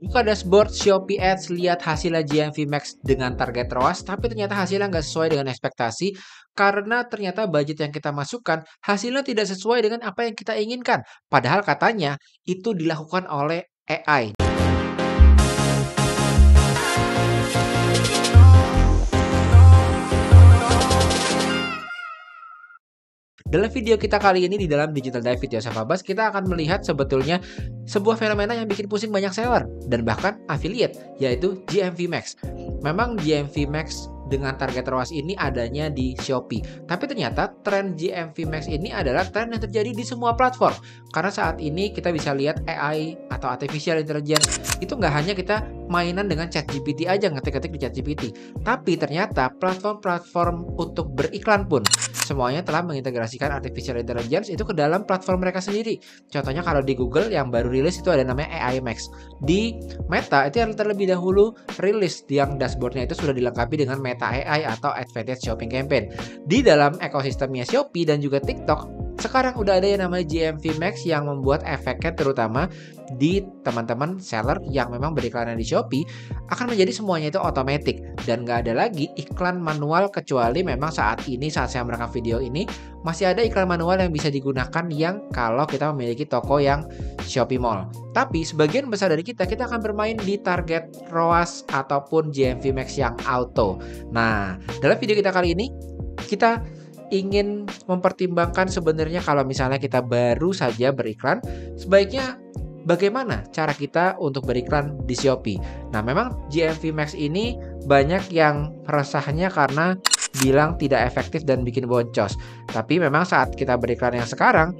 Buka dashboard Shopee Ads, lihat hasilnya GMV Max dengan target ROAS, tapi ternyata hasilnya nggak sesuai dengan ekspektasi karena ternyata budget yang kita masukkan hasilnya tidak sesuai dengan apa yang kita inginkan. Padahal katanya itu dilakukan oleh AI. Dalam video kita kali ini di dalam Digital Dive with Yosef Abbas, kita akan melihat sebetulnya sebuah fenomena yang bikin pusing banyak seller dan bahkan affiliate, yaitu GMV Max. Memang GMV Max dengan target ROAS ini adanya di Shopee. Tapi ternyata tren GMV Max ini adalah tren yang terjadi di semua platform. Karena saat ini kita bisa lihat AI atau Artificial Intelligence itu nggak hanya kita mainan dengan ChatGPT aja, ngetik-ngetik di ChatGPT. Tapi ternyata platform-platform untuk beriklan pun semuanya telah mengintegrasikan Artificial Intelligence itu ke dalam platform mereka sendiri. Contohnya kalau di Google yang baru rilis itu ada namanya AI Max. Di Meta itu yang terlebih dahulu rilis yang dashboardnya itu sudah dilengkapi dengan Meta AI atau Advanced Shopping Campaign. Di dalam ekosistemnya Shopee dan juga TikTok, sekarang udah ada yang namanya GMV Max yang membuat efeknya terutama di teman-teman seller yang memang beriklan di Shopee akan menjadi semuanya itu otomatis dan nggak ada lagi iklan manual kecuali memang saat saya merekam video ini masih ada iklan manual yang bisa digunakan yang kalau kita memiliki toko yang Shopee Mall. Tapi sebagian besar dari kita akan bermain di target ROAS ataupun GMV Max yang auto. Nah, dalam video kita kali ini kita ingin mempertimbangkan sebenarnya kalau misalnya kita baru saja beriklan, sebaiknya bagaimana cara kita untuk beriklan di Shopee. Nah, memang GMV Max ini banyak yang resahnya karena bilang tidak efektif dan bikin boncos. Tapi memang saat kita beriklan yang sekarang,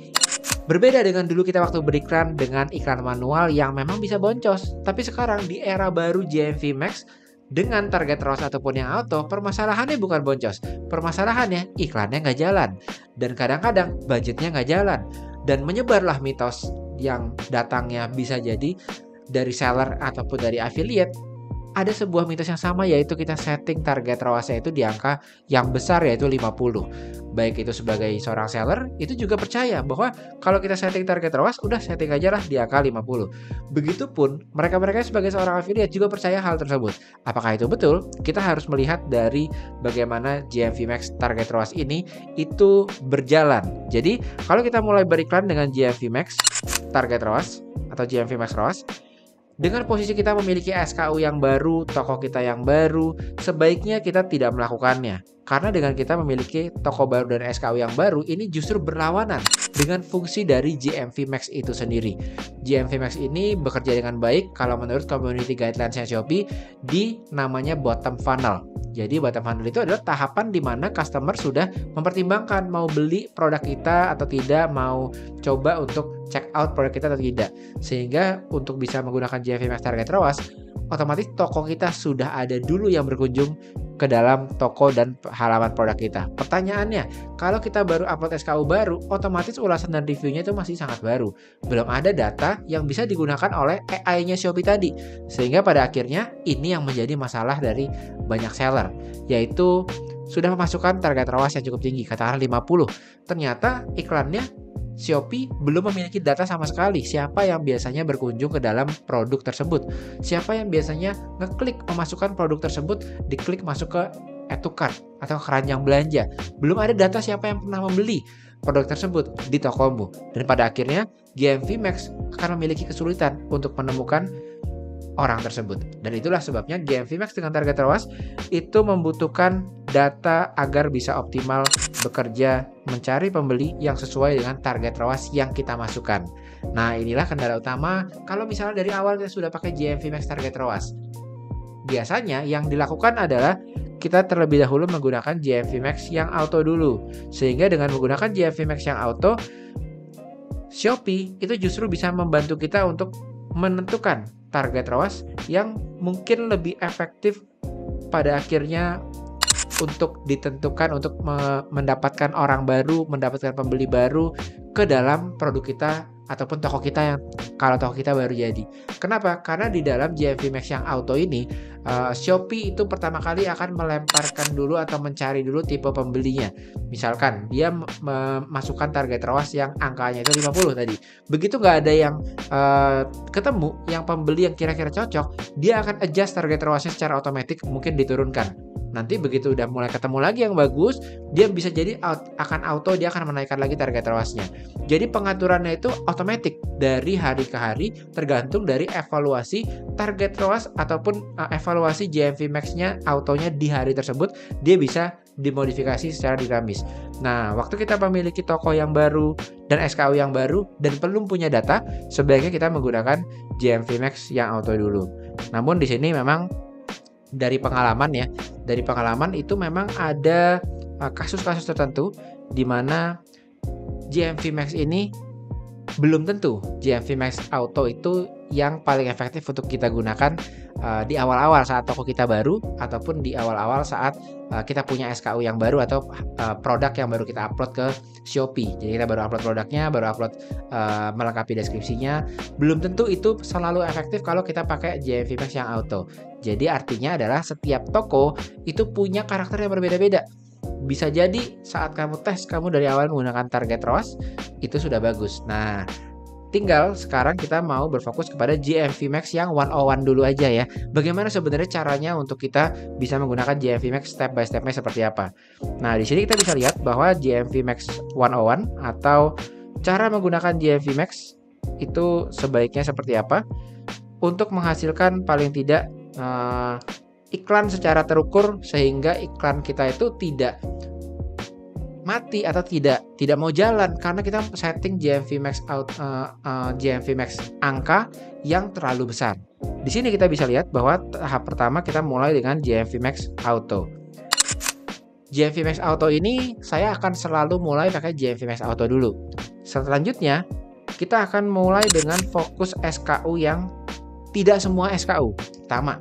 berbeda dengan dulu kita waktu beriklan dengan iklan manual yang memang bisa boncos. Tapi sekarang di era baru GMV Max, dengan target ROAS ataupun yang auto, permasalahannya bukan boncos. Permasalahannya iklannya nggak jalan. Dan kadang-kadang budgetnya nggak jalan. Dan menyebarlah mitos yang datangnya bisa jadi dari seller ataupun dari affiliate. Ada sebuah mitos yang sama yaitu kita setting target ROAS-nya itu di angka yang besar yaitu 50. Baik itu sebagai seorang seller, itu juga percaya bahwa kalau kita setting target ROAS, udah setting aja lah di angka 50. Begitupun mereka-mereka sebagai seorang affiliate juga percaya hal tersebut. Apakah itu betul? Kita harus melihat dari bagaimana GMV Max target ROAS ini itu berjalan. Jadi kalau kita mulai beriklan dengan GMV Max target ROAS atau GMV Max ROAS, dengan posisi kita memiliki SKU yang baru, toko kita yang baru, sebaiknya kita tidak melakukannya. Karena dengan kita memiliki toko baru dan SKU yang baru, ini justru berlawanan dengan fungsi dari GMV Max itu sendiri. GMV Max ini bekerja dengan baik kalau menurut community guidelines-nya Shopee di namanya bottom funnel. Jadi bottom funnel itu adalah tahapan di mana customer sudah mempertimbangkan mau beli produk kita atau tidak, mau coba untuk check out produk kita atau tidak. Sehingga untuk bisa menggunakan GMV Max Target ROAS, otomatis toko kita sudah ada dulu yang berkunjung ke dalam toko dan halaman produk kita. Pertanyaannya, kalau kita baru upload SKU baru, otomatis ulasan dan reviewnya itu masih sangat baru. Belum ada data yang bisa digunakan oleh AI-nya Shopee tadi. Sehingga pada akhirnya ini yang menjadi masalah dari banyak seller, yaitu sudah memasukkan target ROAS yang cukup tinggi, katakanlah 50. Ternyata iklannya Shopee belum memiliki data sama sekali siapa yang biasanya berkunjung ke dalam produk tersebut, siapa yang biasanya ngeklik memasukkan produk tersebut, diklik masuk ke add to cart atau keranjang belanja. Belum ada data siapa yang pernah membeli produk tersebut di tokomu. Dan pada akhirnya GMV Max akan memiliki kesulitan untuk menemukan orang tersebut. Dan itulah sebabnya GMV Max dengan target ROAS itu membutuhkan data agar bisa optimal bekerja mencari pembeli yang sesuai dengan target ROAS yang kita masukkan. Nah, inilah kendala utama kalau misalnya dari awal kita sudah pakai GMV Max target ROAS. Biasanya yang dilakukan adalah kita terlebih dahulu menggunakan GMV Max yang auto dulu. Sehingga dengan menggunakan GMV Max yang auto, Shopee itu justru bisa membantu kita untuk menentukan target ROAS yang mungkin lebih efektif pada akhirnya untuk ditentukan untuk mendapatkan orang baru, mendapatkan pembeli baru ke dalam produk kita ataupun toko kita yang kalau toko kita baru jadi. Kenapa? Karena di dalam GMV Max yang auto ini Shopee itu pertama kali akan melemparkan dulu atau mencari dulu tipe pembelinya. Misalkan dia memasukkan target ROAS yang angkanya itu 50 tadi. Begitu nggak ada yang ketemu, yang pembeli yang kira-kira cocok, dia akan adjust target ROAS-nya secara otomatis, mungkin diturunkan. Nanti begitu udah mulai ketemu lagi yang bagus, dia bisa jadi akan auto, dia akan menaikkan lagi target ROAS-nya. Jadi pengaturannya itu otomatis dari hari ke hari, tergantung dari evaluasi target ROAS ataupun evaluasi GMV Max-nya autonya di hari tersebut, dia bisa dimodifikasi secara dinamis. Nah, waktu kita memiliki toko yang baru dan SKU yang baru dan belum punya data, sebaiknya kita menggunakan GMV Max yang auto dulu. Namun di sini memang dari pengalaman itu memang ada kasus-kasus tertentu di mana GMV Max ini belum tentu GMV Max Auto itu yang paling efektif untuk kita gunakan di awal-awal saat toko kita baru, ataupun di awal-awal saat kita punya SKU yang baru atau produk yang baru kita upload ke Shopee. Jadi kita baru upload produknya, baru upload melengkapi deskripsinya. Belum tentu itu selalu efektif kalau kita pakai GMV Max yang auto. Jadi artinya adalah setiap toko itu punya karakter yang berbeda-beda. Bisa jadi saat kamu tes, kamu dari awal menggunakan target ROAS, itu sudah bagus. Nah, tinggal sekarang kita mau berfokus kepada GMV Max yang 101 dulu aja ya. Bagaimana sebenarnya caranya untuk kita bisa menggunakan GMV Max step by step-nya seperti apa. Nah, di sini kita bisa lihat bahwa GMV Max 101 atau cara menggunakan GMV Max itu sebaiknya seperti apa untuk menghasilkan paling tidak iklan secara terukur, sehingga iklan kita itu tidak mati atau tidak mau jalan karena kita setting GMV Max angka yang terlalu besar. Di sini kita bisa lihat bahwa tahap pertama kita mulai dengan GMV Max Auto. GMV Max Auto ini saya akan selalu mulai pakai GMV Max Auto dulu. Selanjutnya kita akan mulai dengan fokus SKU yang tidak semua SKU. Pertama,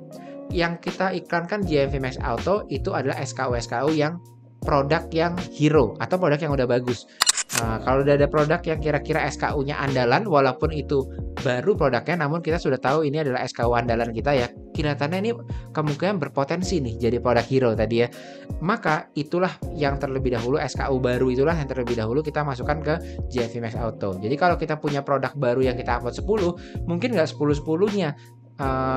yang kita iklankan GMV Max Auto itu adalah SKU yang produk yang hero atau produk yang udah bagus. Kalau udah ada produk yang kira-kira SKU-nya andalan, walaupun itu baru produknya, namun kita sudah tahu ini adalah SKU andalan kita ya, kelihatannya ini kemungkinan berpotensi nih jadi produk hero tadi ya. Maka itulah yang terlebih dahulu, SKU baru itulah yang terlebih dahulu kita masukkan ke GMV Max Auto. Jadi kalau kita punya produk baru yang kita upload 10, mungkin nggak 10-10-nya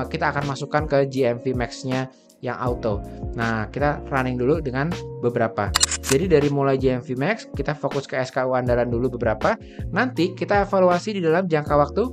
kita akan masukkan ke GMV Max-nya yang auto. Nah, kita running dulu dengan beberapa. Jadi dari mulai GMV Max, kita fokus ke SKU andalan dulu beberapa. Nanti kita evaluasi di dalam jangka waktu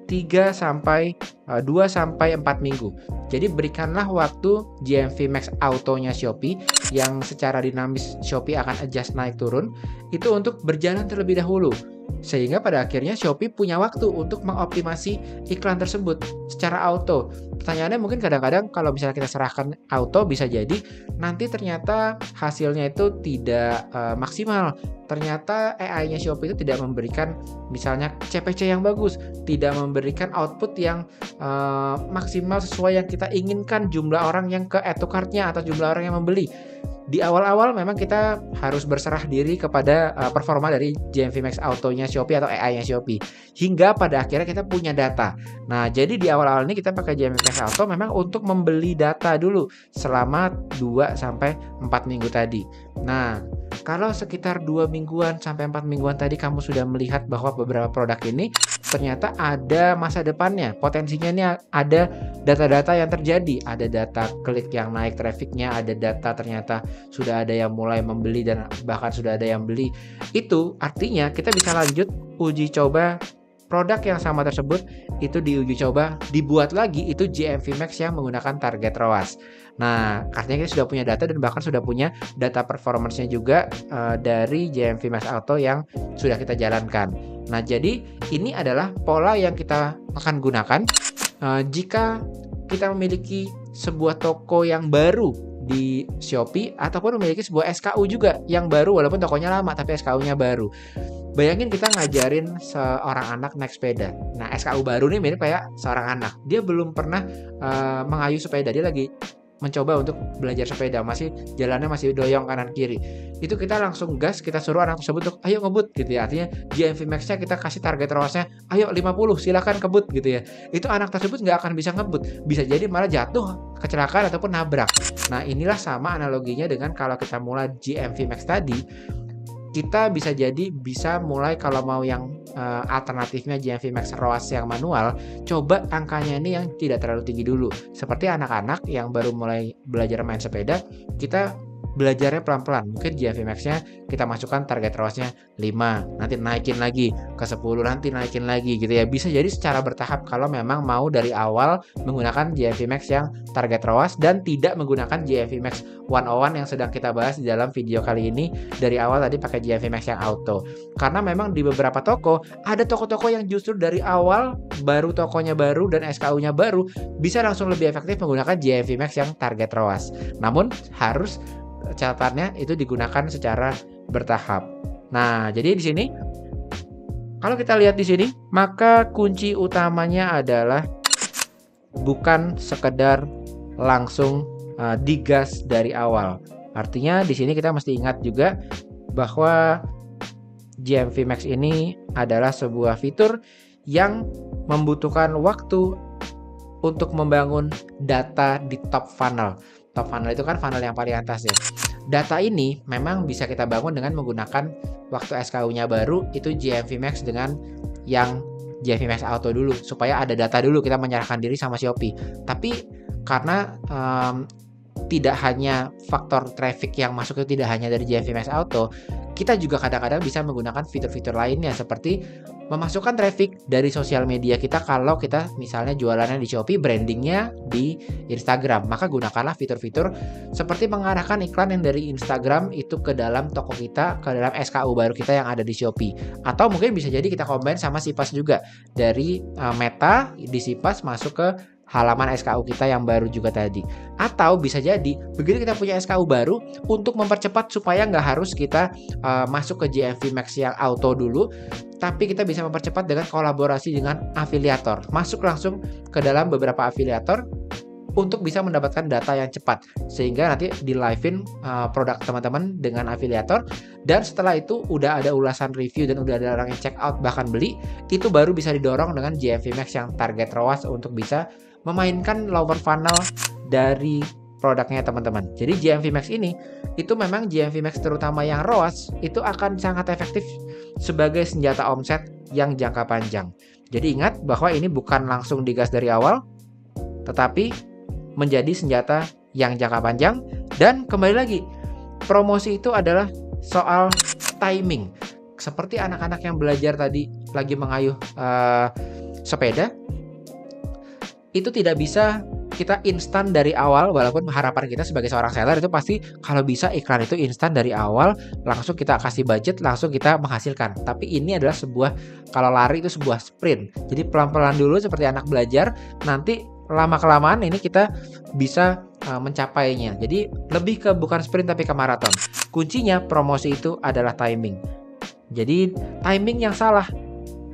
2 sampai 4 minggu. Jadi berikanlah waktu GMV Max Auto-nya Shopee yang secara dinamis Shopee akan adjust naik turun itu untuk berjalan terlebih dahulu. Sehingga pada akhirnya Shopee punya waktu untuk mengoptimasi iklan tersebut secara auto. Pertanyaannya mungkin kadang-kadang kalau misalnya kita serahkan auto, bisa jadi nanti ternyata hasilnya itu tidak maksimal. Ternyata AI-nya Shopee itu tidak memberikan misalnya CPC yang bagus, tidak memberikan output yang maksimal sesuai yang kita inginkan, jumlah orang yang ke add to cart-nya atau jumlah orang yang membeli. Di awal-awal memang kita harus berserah diri kepada performa dari GMV Max Auto-nya Shopee atau AI-nya Shopee. Hingga pada akhirnya kita punya data. Nah, jadi di awal-awal ini kita pakai GMV Max Auto memang untuk membeli data dulu selama 2 sampai 4 minggu tadi. Nah, kalau sekitar 2 mingguan sampai 4 mingguan tadi kamu sudah melihat bahwa beberapa produk ini ternyata ada masa depannya, potensinya ini ada data-data yang terjadi, ada data klik yang naik trafficnya, ada data ternyata sudah ada yang mulai membeli dan bahkan sudah ada yang beli. Itu artinya kita bisa lanjut uji coba produk yang sama tersebut, itu diuji coba, dibuat lagi itu GMV Max yang menggunakan target ROAS. Nah, artinya kita sudah punya data dan bahkan sudah punya data performance-nya juga dari GMV Max Auto yang sudah kita jalankan. Nah, jadi ini adalah pola yang kita akan gunakan jika kita memiliki sebuah toko yang baru di Shopee ataupun memiliki sebuah SKU juga yang baru, walaupun tokonya lama tapi SKU-nya baru. Bayangin kita ngajarin seorang anak naik sepeda. Nah, SKU baru nih mirip kayak seorang anak. Dia belum pernah mengayuh sepeda. Dia lagi mencoba untuk belajar sepeda, masih jalannya masih doyong kanan kiri. Itu kita langsung gas, kita suruh anak tersebut untuk ayo ngebut gitu ya. Artinya GMV max-nya kita kasih target ROAS-nya, ayo 50 silakan kebut gitu ya. Itu anak tersebut nggak akan bisa ngebut, bisa jadi malah jatuh, kecelakaan ataupun nabrak. Nah, inilah sama analoginya dengan kalau kita mulai GMV max tadi, kita bisa mulai kalau mau yang alternatifnya GMV max ROAS yang manual, coba angkanya ini yang tidak terlalu tinggi dulu. Seperti anak-anak yang baru mulai belajar main sepeda, kita belajarnya pelan-pelan. Mungkin GMV max-nya kita masukkan target ROAS-nya 5, nanti naikin lagi ke 10, nanti naikin lagi gitu ya. Bisa jadi secara bertahap kalau memang mau dari awal menggunakan GMV max yang target ROAS dan tidak menggunakan GMV max 101 yang sedang kita bahas di dalam video kali ini. Dari awal tadi pakai GMV max yang auto. Karena memang di beberapa toko, ada toko-toko yang justru dari awal baru tokonya baru dan SKU-nya baru bisa langsung lebih efektif menggunakan GMV max yang target ROAS. Namun harus catatannya itu digunakan secara bertahap. Nah, jadi di sini kalau kita lihat di sini, maka kunci utamanya adalah bukan sekedar langsung digas dari awal. Artinya di sini kita mesti ingat juga bahwa GMV max ini adalah sebuah fitur yang membutuhkan waktu untuk membangun data di top funnel. Top funnel itu kan funnel yang paling atas ya. Data ini memang bisa kita bangun dengan menggunakan waktu SKU-nya baru itu GMV max dengan yang GMV max auto dulu, supaya ada data dulu kita menyerahkan diri sama Shopee. Tapi karena tidak hanya faktor traffic yang masuk itu tidak hanya dari GMV max auto, kita juga kadang-kadang bisa menggunakan fitur-fitur lainnya seperti memasukkan traffic dari sosial media kita. Kalau kita misalnya jualannya di Shopee, brandingnya di Instagram, maka gunakanlah fitur-fitur seperti mengarahkan iklan yang dari Instagram itu ke dalam toko kita, ke dalam SKU baru kita yang ada di Shopee. Atau mungkin bisa jadi kita combine sama Sipas juga, dari Meta di Sipas masuk ke halaman SKU kita yang baru juga tadi. Atau bisa jadi begitu kita punya SKU baru, untuk mempercepat supaya nggak harus kita masuk ke GMV max yang auto dulu, tapi kita bisa mempercepat dengan kolaborasi dengan afiliator. Masuk langsung ke dalam beberapa afiliator untuk bisa mendapatkan data yang cepat, sehingga nanti di live-in produk teman-teman dengan afiliator, dan setelah itu udah ada ulasan review dan udah ada orang yang check out bahkan beli, itu baru bisa didorong dengan GMV max yang target ROAS untuk bisa memainkan lower funnel dari produknya teman-teman. Jadi GMV max ini itu memang GMV max terutama yang ROAS itu akan sangat efektif sebagai senjata omset yang jangka panjang. Jadi ingat bahwa ini bukan langsung digas dari awal, tetapi menjadi senjata yang jangka panjang. Dan kembali lagi, promosi itu adalah soal timing. Seperti anak-anak yang belajar tadi lagi mengayuh sepeda, itu tidak bisa kita instan dari awal. Walaupun harapan kita sebagai seorang seller itu pasti kalau bisa iklan itu instan dari awal, langsung kita kasih budget, langsung kita menghasilkan. Tapi ini adalah kalau lari itu sebuah sprint. Jadi pelan-pelan dulu seperti anak belajar, nanti lama-kelamaan ini kita bisa mencapainya. Jadi lebih ke bukan sprint tapi ke maraton. Kuncinya promosi itu adalah timing. Jadi timing yang salah,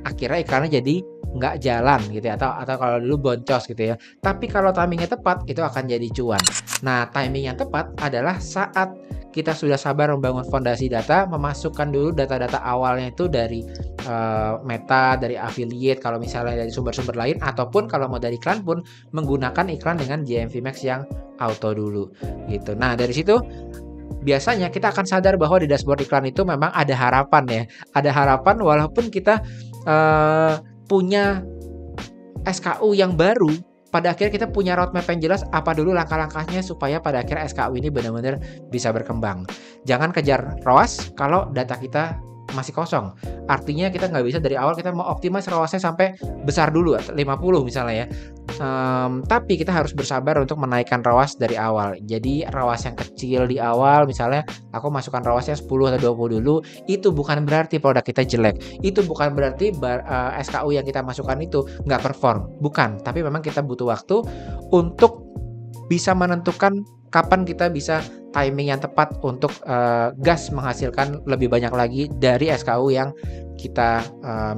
akhirnya iklannya jadi nggak jalan gitu ya, atau kalau dulu boncos gitu ya. Tapi kalau timingnya tepat, itu akan jadi cuan. Nah, timing yang tepat adalah saat kita sudah sabar membangun fondasi data, memasukkan dulu data-data awalnya itu dari Meta, dari affiliate, kalau misalnya dari sumber-sumber lain, ataupun kalau mau dari iklan pun menggunakan iklan dengan GMV max yang auto dulu gitu. Nah, dari situ biasanya kita akan sadar bahwa di dashboard iklan itu memang ada harapan ya. Ada harapan walaupun kita punya SKU yang baru, pada akhirnya kita punya roadmap yang jelas apa dulu langkah-langkahnya supaya pada akhirnya SKU ini benar-benar bisa berkembang. Jangan kejar ROAS kalau data kita masih kosong. Artinya kita nggak bisa dari awal kita mau optimize ROAS-nya sampai besar dulu, 50 misalnya ya. Tapi kita harus bersabar untuk menaikkan ROAS dari awal. Jadi ROAS yang kecil di awal, misalnya aku masukkan ROAS-nya 10 atau 20 dulu, itu bukan berarti produk kita jelek. Itu bukan berarti SKU yang kita masukkan itu nggak perform. Bukan, tapi memang kita butuh waktu untuk bisa menentukan kapan kita bisa timing yang tepat untuk gas menghasilkan lebih banyak lagi dari SKU yang kita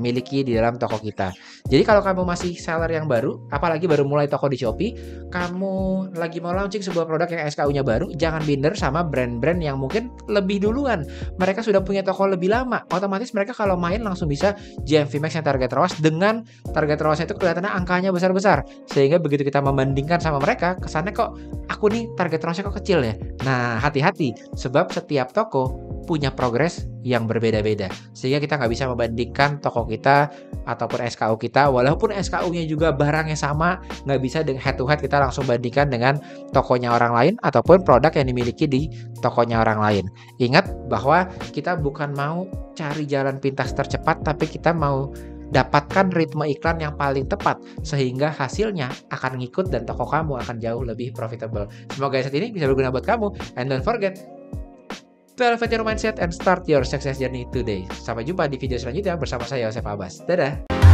miliki di dalam toko kita. Jadi kalau kamu masih seller yang baru, apalagi baru mulai toko di Shopee, kamu lagi mau launching sebuah produk yang SKU-nya baru, jangan minder sama brand-brand yang mungkin lebih duluan. Mereka sudah punya toko lebih lama. Otomatis mereka kalau main langsung bisa GMV Max yang target ROAS, dengan target ROAS itu kelihatannya angkanya besar-besar. Sehingga begitu kita membandingkan sama mereka, kesannya kok aku nih target ROAS-nya kok kecil ya. Nah, hati-hati, sebab setiap toko punya progres yang berbeda-beda. Sehingga kita nggak bisa membandingkan toko kita ataupun SKU kita, walaupun SKU-nya juga barangnya sama, nggak bisa head to head kita langsung bandingkan dengan tokonya orang lain ataupun produk yang dimiliki di tokonya orang lain. Ingat bahwa kita bukan mau cari jalan pintas tercepat, tapi kita mau dapatkan ritme iklan yang paling tepat sehingga hasilnya akan ngikut dan toko kamu akan jauh lebih profitable. Semoga saat ini bisa berguna buat kamu, and don't forget to elevate your mindset and start your success journey today. Sampai jumpa di video selanjutnya bersama saya Yosef Abbas. Dadah.